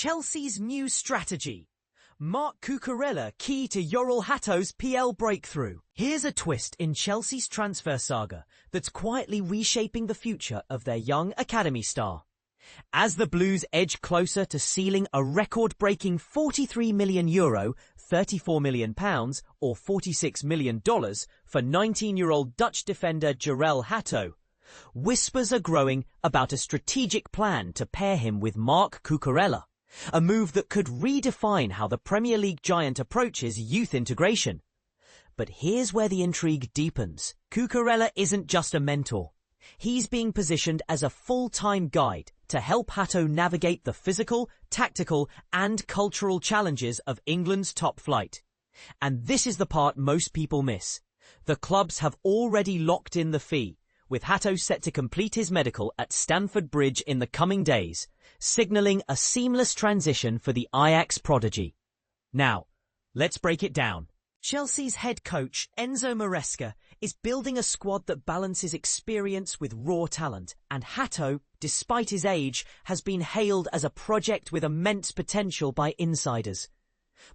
Chelsea's new strategy. Marc Cucurella key to Jorrel Hato's PL breakthrough. Here's a twist in Chelsea's transfer saga that's quietly reshaping the future of their young academy star. As the Blues edge closer to sealing a record-breaking €43 million, £34 million or $46 million for 19-year-old Dutch defender Jorrel Hato, whispers are growing about a strategic plan to pair him with Marc Cucurella, a move that could redefine how the Premier League giant approaches youth integration. But here's where the intrigue deepens. Cucurella isn't just a mentor. He's being positioned as a full-time guide to help Hato navigate the physical, tactical and cultural challenges of England's top flight. And this is the part most people miss. The clubs have already locked in the fee, with Hato set to complete his medical at Stamford Bridge in the coming days, signalling a seamless transition for the Ajax prodigy. Now, let's break it down. Chelsea's head coach, Enzo Maresca, is building a squad that balances experience with raw talent, and Hato, despite his age, has been hailed as a project with immense potential by insiders.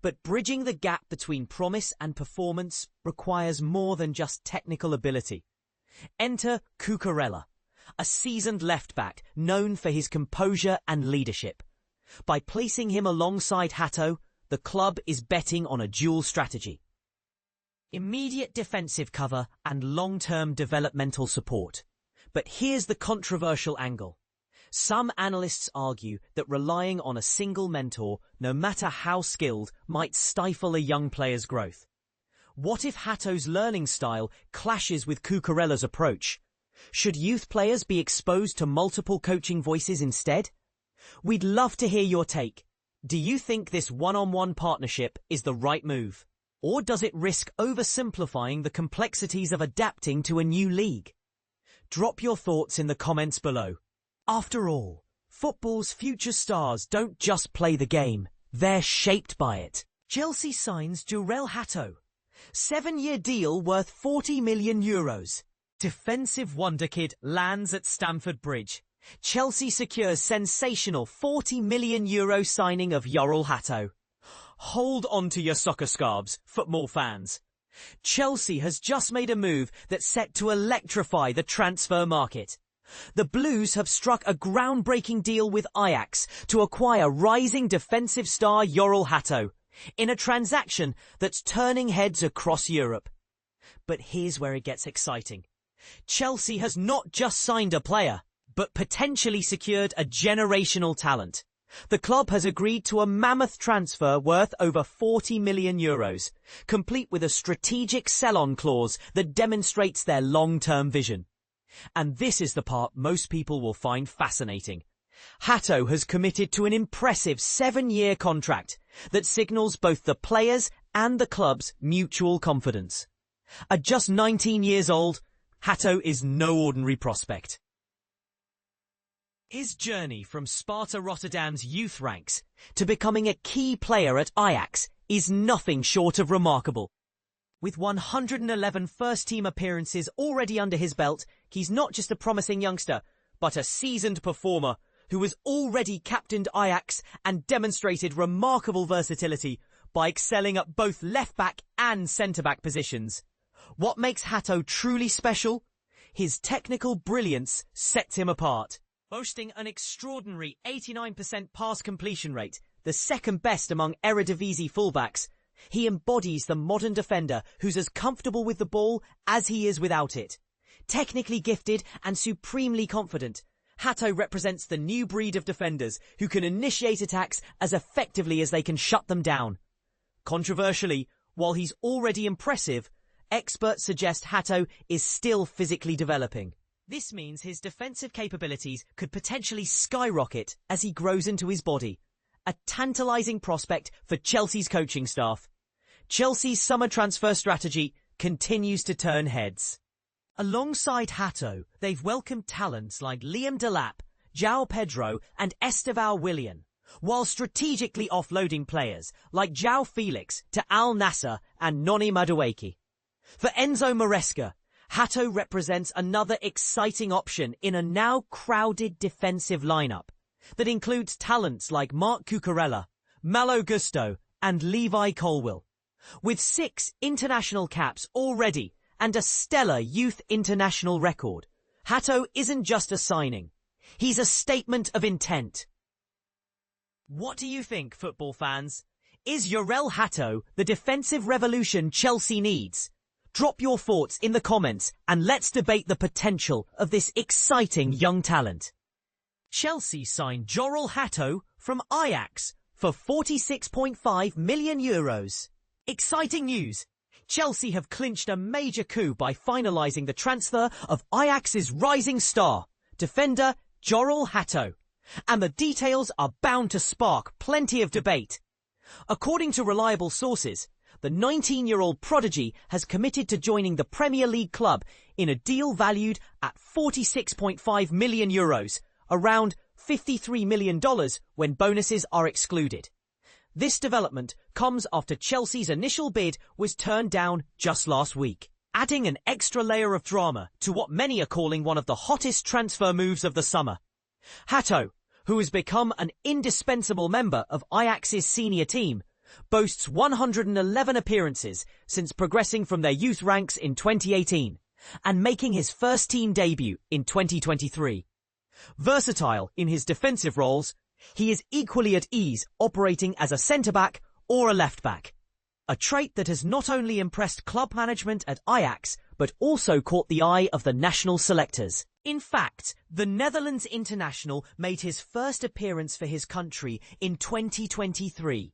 But bridging the gap between promise and performance requires more than just technical ability. Enter Cucurella, a seasoned left-back known for his composure and leadership. By placing him alongside Hato, the club is betting on a dual strategy: immediate defensive cover and long-term developmental support. But here's the controversial angle. Some analysts argue that relying on a single mentor, no matter how skilled, might stifle a young player's growth. What if Hato's learning style clashes with Cucurella's approach? Should youth players be exposed to multiple coaching voices instead? We'd love to hear your take. Do you think this one-on-one partnership is the right move? Or does it risk oversimplifying the complexities of adapting to a new league? Drop your thoughts in the comments below. After all, football's future stars don't just play the game, they're shaped by it. Chelsea signs Jorrel Hato. 7-year deal worth €40 million. Defensive wonderkid lands at Stamford Bridge. Chelsea secures sensational €40 million signing of Jorrel Hato. Hold on to your soccer scarves, football fans. Chelsea has just made a move that's set to electrify the transfer market. The Blues have struck a groundbreaking deal with Ajax to acquire rising defensive star Jorrel Hato, in a transaction that's turning heads across Europe. But here's where it gets exciting. Chelsea has not just signed a player, but potentially secured a generational talent. The club has agreed to a mammoth transfer worth over €40 million, complete with a strategic sell-on clause that demonstrates their long-term vision. And this is the part most people will find fascinating. Hato has committed to an impressive 7-year contract that signals both the players and the club's mutual confidence. At just 19 years old, Hato is no ordinary prospect. His journey from Sparta Rotterdam's youth ranks to becoming a key player at Ajax is nothing short of remarkable. With 111 first-team appearances already under his belt, he's not just a promising youngster, but a seasoned performer who has already captained Ajax and demonstrated remarkable versatility by excelling at both left-back and centre-back positions. What makes Hato truly special? His technical brilliance sets him apart. Boasting an extraordinary 89% pass completion rate, the second best among Eredivisie fullbacks, he embodies the modern defender who's as comfortable with the ball as he is without it. Technically gifted and supremely confident, Hato represents the new breed of defenders who can initiate attacks as effectively as they can shut them down. Controversially, while he's already impressive, experts suggest Hato is still physically developing. This means his defensive capabilities could potentially skyrocket as he grows into his body. A tantalising prospect for Chelsea's coaching staff. Chelsea's summer transfer strategy continues to turn heads. Alongside Hato, they've welcomed talents like Liam Delap, João Pedro and Estevão Willian, while strategically offloading players like João Felix to Al Nassr and Noni Madueke. For Enzo Maresca, Hato represents another exciting option in a now crowded defensive lineup. that includes talents like Marc Cucurella, Malo Gusto, and Levi Colwill. With 6 international caps already and a stellar youth international record, Hato isn't just a signing. He's a statement of intent. What do you think, football fans? Is Jorrel Hato the defensive revolution Chelsea needs? Drop your thoughts in the comments and let's debate the potential of this exciting young talent. Chelsea signed Jorrel Hato from Ajax for €46.5 million. Exciting news! Chelsea have clinched a major coup by finalising the transfer of Ajax's rising star, defender Jorrel Hato. And the details are bound to spark plenty of debate. According to reliable sources, the 19-year-old prodigy has committed to joining the Premier League club in a deal valued at €46.5 million, around $53 million when bonuses are excluded. This development comes after Chelsea's initial bid was turned down just last week, adding an extra layer of drama to what many are calling one of the hottest transfer moves of the summer. Hato, who has become an indispensable member of Ajax's senior team, boasts 111 appearances since progressing from their youth ranks in 2018 and making his first team debut in 2023. Versatile in his defensive roles, he is equally at ease operating as a centre-back or a left-back, a trait that has not only impressed club management at Ajax but also caught the eye of the national selectors. In fact, the Netherlands international made his first appearance for his country in 2023,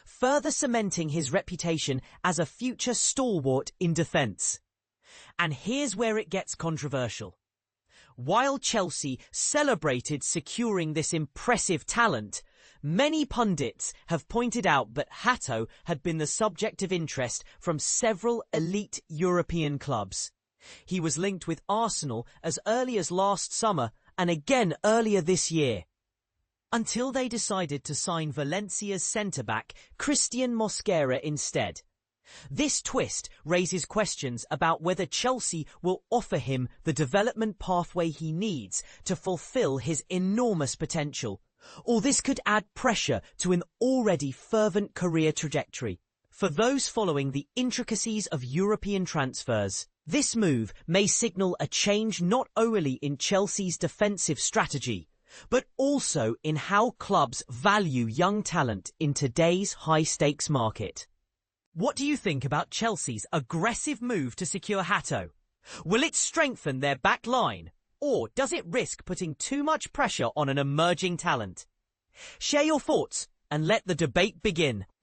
further cementing his reputation as a future stalwart in defence. And here's where it gets controversial. While Chelsea celebrated securing this impressive talent, many pundits have pointed out that Hato had been the subject of interest from several elite European clubs. He was linked with Arsenal as early as last summer and again earlier this year, until they decided to sign Valencia's centre-back Christian Mosquera instead. This twist raises questions about whether Chelsea will offer him the development pathway he needs to fulfill his enormous potential, or this could add pressure to an already fervent career trajectory. For those following the intricacies of European transfers, this move may signal a change not only in Chelsea's defensive strategy, but also in how clubs value young talent in today's high-stakes market. What do you think about Chelsea's aggressive move to secure Hato? Will it strengthen their back line, or does it risk putting too much pressure on an emerging talent? Share your thoughts and let the debate begin.